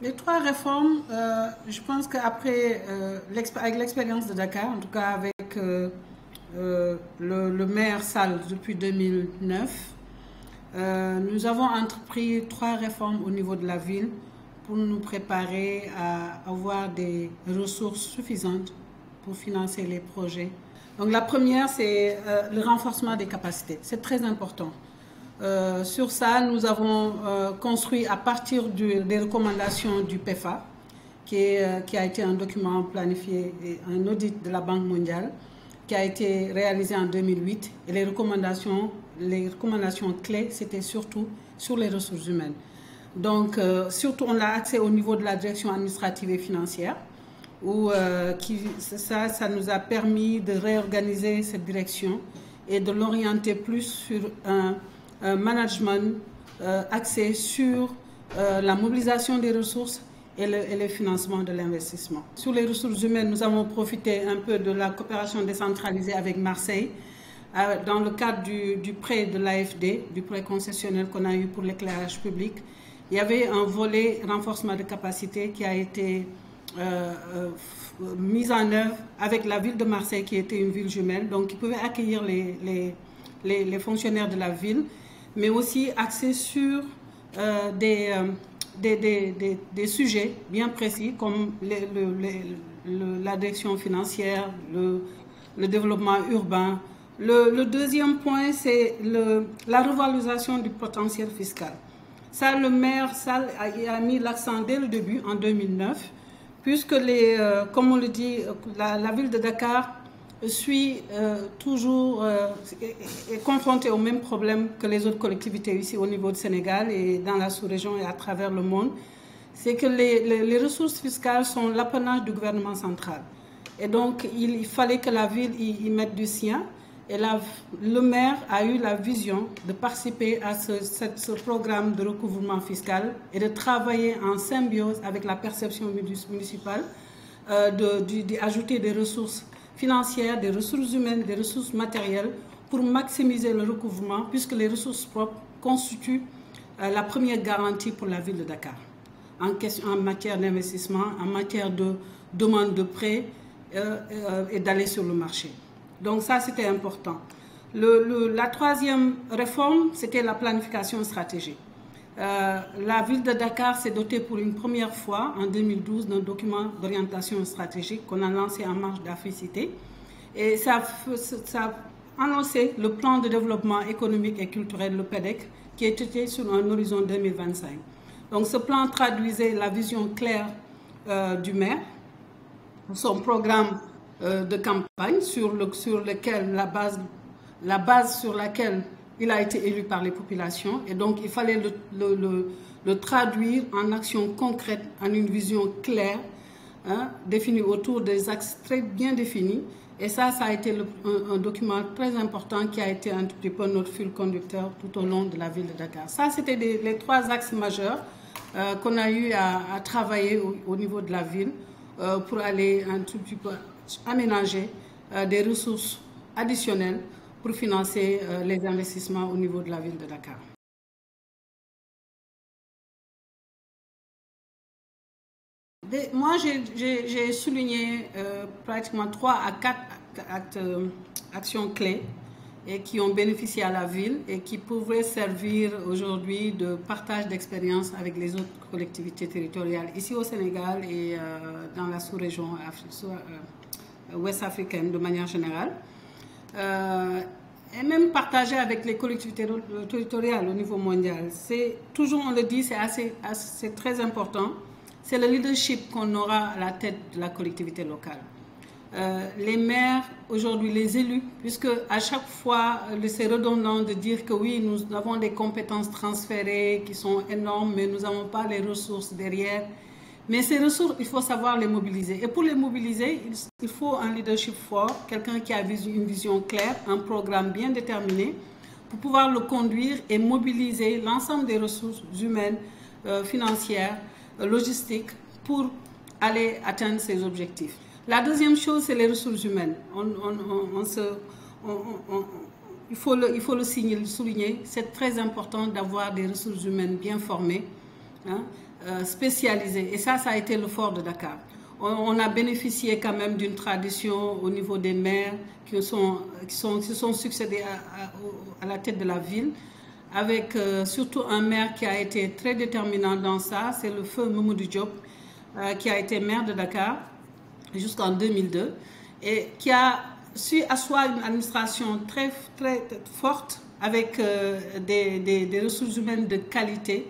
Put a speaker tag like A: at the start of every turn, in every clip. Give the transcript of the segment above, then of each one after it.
A: Les trois réformes, je pense qu'après, avec l'expérience de Dakar, en tout cas avec le maire Sall depuis 2009, nous avons entrepris trois réformes au niveau de la ville pour nous préparer à avoir des ressources suffisantes pour financer les projets. Donc la première, c'est le renforcement des capacités. C'est très important. Sur ça, nous avons construit à partir des recommandations du PEFA, qui a été un document planifié, un audit de la Banque mondiale, qui a été réalisé en 2008. Et les recommandations clés, c'était surtout sur les ressources humaines. Donc, surtout, on l'a axé au niveau de la direction administrative et financière, où ça nous a permis de réorganiser cette direction et de l'orienter plus sur un management axé sur la mobilisation des ressources et le financement de l'investissement. Sur les ressources humaines, nous avons profité un peu de la coopération décentralisée avec Marseille dans le cadre du prêt de l'AFD, du prêt concessionnel qu'on a eu pour l'éclairage public. Il y avait un volet renforcement de capacité qui a été mis en œuvre avec la ville de Marseille, qui était une ville jumelle, donc qui pouvait accueillir les fonctionnaires de la ville, mais aussi axé sur des sujets bien précis comme la direction financière, le développement urbain. Le deuxième point, c'est la revalorisation du potentiel fiscal. Ça, le maire Sall a mis l'accent dès le début, en 2009, puisque, comme on le dit, la ville de Dakar suit toujours, est confrontée au même problème que les autres collectivités ici au niveau du Sénégal et dans la sous-région et à travers le monde. C'est que les ressources fiscales sont l'apanage du gouvernement central. Et donc, il fallait que la ville y mette du sien. Et le maire a eu la vision de participer à ce programme de recouvrement fiscal et de travailler en symbiose avec la perception municipale, d'ajouter des ressources financières, des ressources humaines, des ressources matérielles pour maximiser le recouvrement, puisque les ressources propres constituent la première garantie pour la ville de Dakar en matière d'investissement, en matière de demande de prêts et d'aller sur le marché. Donc ça, c'était important. La troisième réforme, c'était la planification stratégique. La ville de Dakar s'est dotée pour une première fois, en 2012, d'un document d'orientation stratégique qu'on a lancé en marge d'Africité. Et ça a annoncé le plan de développement économique et culturel, le PEDEC, qui était sur un horizon 2025. Donc ce plan traduisait la vision claire du maire, son programme de campagne sur lequel la base sur laquelle il a été élu par les populations, et donc il fallait le traduire en action concrète, en une vision claire, définie autour des axes très bien définis. Et ça a été un document très important qui a été un petit peu notre fil conducteur tout au long de la ville de Dakar. Ça, c'était les trois axes majeurs qu'on a eu à travailler au niveau de la ville pour aller un tout petit peu aménager des ressources additionnelles pour financer les investissements au niveau de la ville de Dakar. Moi, j'ai souligné pratiquement 3 à 4 actions clés et qui ont bénéficié à la ville et qui pourraient servir aujourd'hui de partage d'expérience avec les autres collectivités territoriales ici au Sénégal et dans la sous-région ouest africaine de manière générale. Et même partager avec les collectivités territoriales au niveau mondial. C'est toujours, on le dit, c'est très important. C'est le leadership qu'on aura à la tête de la collectivité locale. Les maires, aujourd'hui les élus, puisque à chaque fois, c'est redondant de dire que oui, nous avons des compétences transférées qui sont énormes, mais nous n'avons pas les ressources derrière. Mais ces ressources, il faut savoir les mobiliser. Et pour les mobiliser, il faut un leadership fort, quelqu'un qui a une vision claire, un programme bien déterminé, pour pouvoir le conduire et mobiliser l'ensemble des ressources humaines, financières, logistiques, pour aller atteindre ces objectifs. La deuxième chose, c'est les ressources humaines. Il faut le souligner, c'est très important d'avoir des ressources humaines bien formées, spécialisés. Et ça a été le fort de Dakar. On a bénéficié quand même d'une tradition au niveau des maires qui se sont succédés à la tête de la ville, avec surtout un maire qui a été très déterminant dans ça, c'est le feu Mamadou Diop, qui a été maire de Dakar jusqu'en 2002 et qui a su asseoir une administration très, très forte avec des ressources humaines de qualité,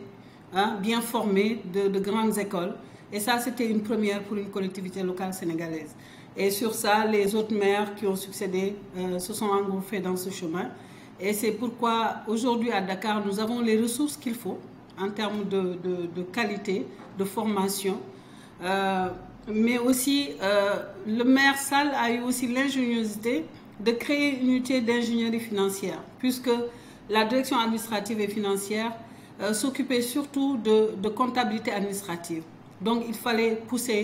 A: bien formées, de grandes écoles. Et ça, c'était une première pour une collectivité locale sénégalaise. Et sur ça, les autres maires qui ont succédé se sont engouffrés dans ce chemin. Et c'est pourquoi aujourd'hui à Dakar, nous avons les ressources qu'il faut en termes de qualité, de formation. Mais aussi, le maire Sall a eu aussi l'ingéniosité de créer une unité d'ingénierie financière, puisque la direction administrative et financière s'occupait surtout de comptabilité administrative. Donc, il fallait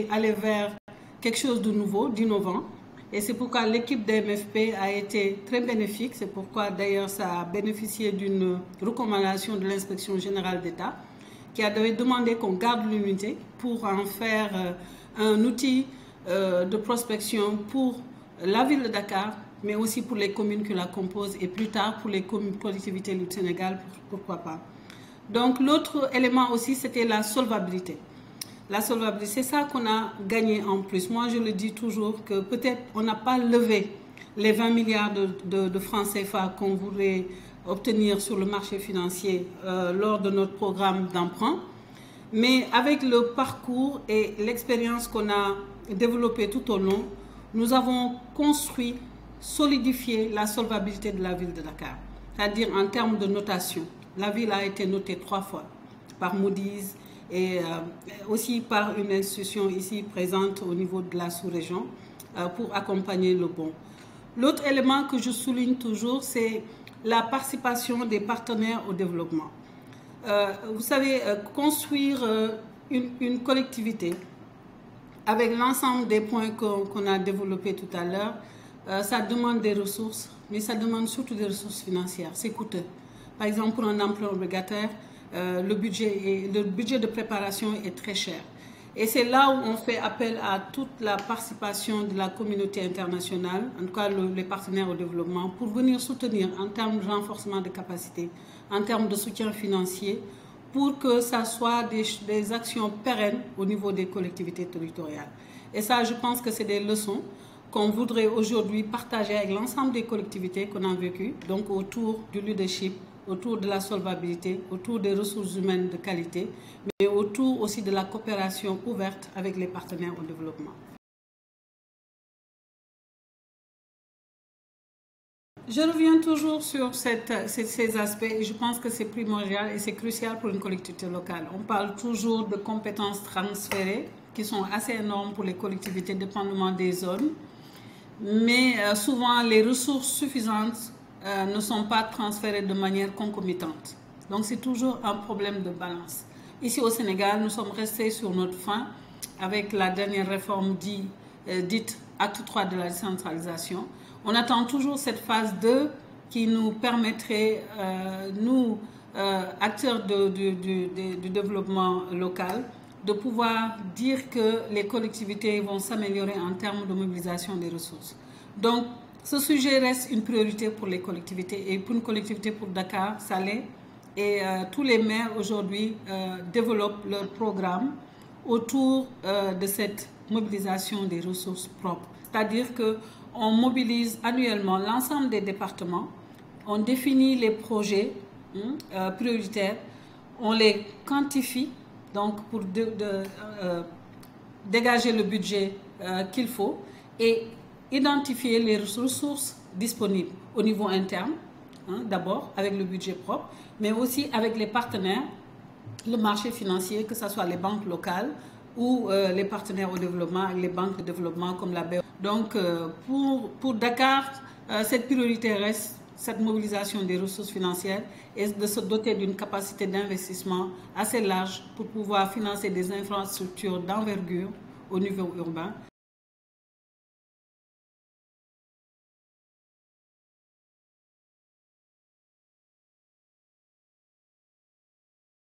A: aller vers quelque chose de nouveau, d'innovant. Et c'est pourquoi l'équipe de MFP a été très bénéfique. C'est pourquoi, d'ailleurs, ça a bénéficié d'une recommandation de l'inspection générale d'État qui avait demandé qu'on garde l'unité pour en faire un outil de prospection pour la ville de Dakar, mais aussi pour les communes qui la composent et plus tard pour les collectivités du Sénégal, pourquoi pas. Donc, l'autre élément aussi, c'était la solvabilité. La solvabilité, c'est ça qu'on a gagné en plus. Moi, je le dis toujours que peut-être on n'a pas levé les 20 milliards de francs CFA qu'on voulait obtenir sur le marché financier lors de notre programme d'emprunt. Mais avec le parcours et l'expérience qu'on a développée tout au long, nous avons construit, solidifié la solvabilité de la ville de Dakar. C'est-à-dire en termes de notation. La ville a été notée 3 fois par Moody's, et aussi par une institution ici présente au niveau de la sous-région pour accompagner le bon. L'autre élément que je souligne toujours, c'est la participation des partenaires au développement. Vous savez, construire une collectivité avec l'ensemble des points qu'on a développés tout à l'heure, ça demande des ressources, mais ça demande surtout des ressources financières. C'est coûteux. Par exemple, pour un emprunt obligataire, le budget de préparation est très cher. Et c'est là où on fait appel à toute la participation de la communauté internationale, en tout cas les partenaires au développement, pour venir soutenir en termes de renforcement de capacité, en termes de soutien financier, pour que ça soit des actions pérennes au niveau des collectivités territoriales. Et ça, je pense que c'est des leçons qu'on voudrait aujourd'hui partager avec l'ensemble des collectivités qu'on a vécues, donc autour du leadership, autour de la solvabilité, autour des ressources humaines de qualité, mais autour aussi de la coopération ouverte avec les partenaires au développement. Je reviens toujours sur ces aspects et je pense que c'est primordial et c'est crucial pour une collectivité locale. On parle toujours de compétences transférées qui sont assez énormes pour les collectivités dépendamment des zones, mais souvent les ressources suffisantes ne sont pas transférées de manière concomitante. Donc c'est toujours un problème de balance. Ici au Sénégal, nous sommes restés sur notre faim avec la dernière réforme dite acte 3 de la décentralisation. On attend toujours cette phase 2 qui nous permettrait, nous, acteurs du développement local, de pouvoir dire que les collectivités vont s'améliorer en termes de mobilisation des ressources. Donc, ce sujet reste une priorité pour les collectivités et pour une collectivité pour Dakar, ça l'est. Et tous les maires aujourd'hui développent leur programme autour de cette mobilisation des ressources propres. C'est-à-dire qu'on mobilise annuellement l'ensemble des départements, on définit les projets prioritaires, on les quantifie donc pour dégager le budget qu'il faut et identifier les ressources disponibles au niveau interne, d'abord avec le budget propre, mais aussi avec les partenaires, le marché financier, que ce soit les banques locales ou les partenaires au développement, les banques de développement comme la BEO. Donc pour Dakar, cette priorité reste cette mobilisation des ressources financières et de se doter d'une capacité d'investissement assez large pour pouvoir financer des infrastructures d'envergure au niveau urbain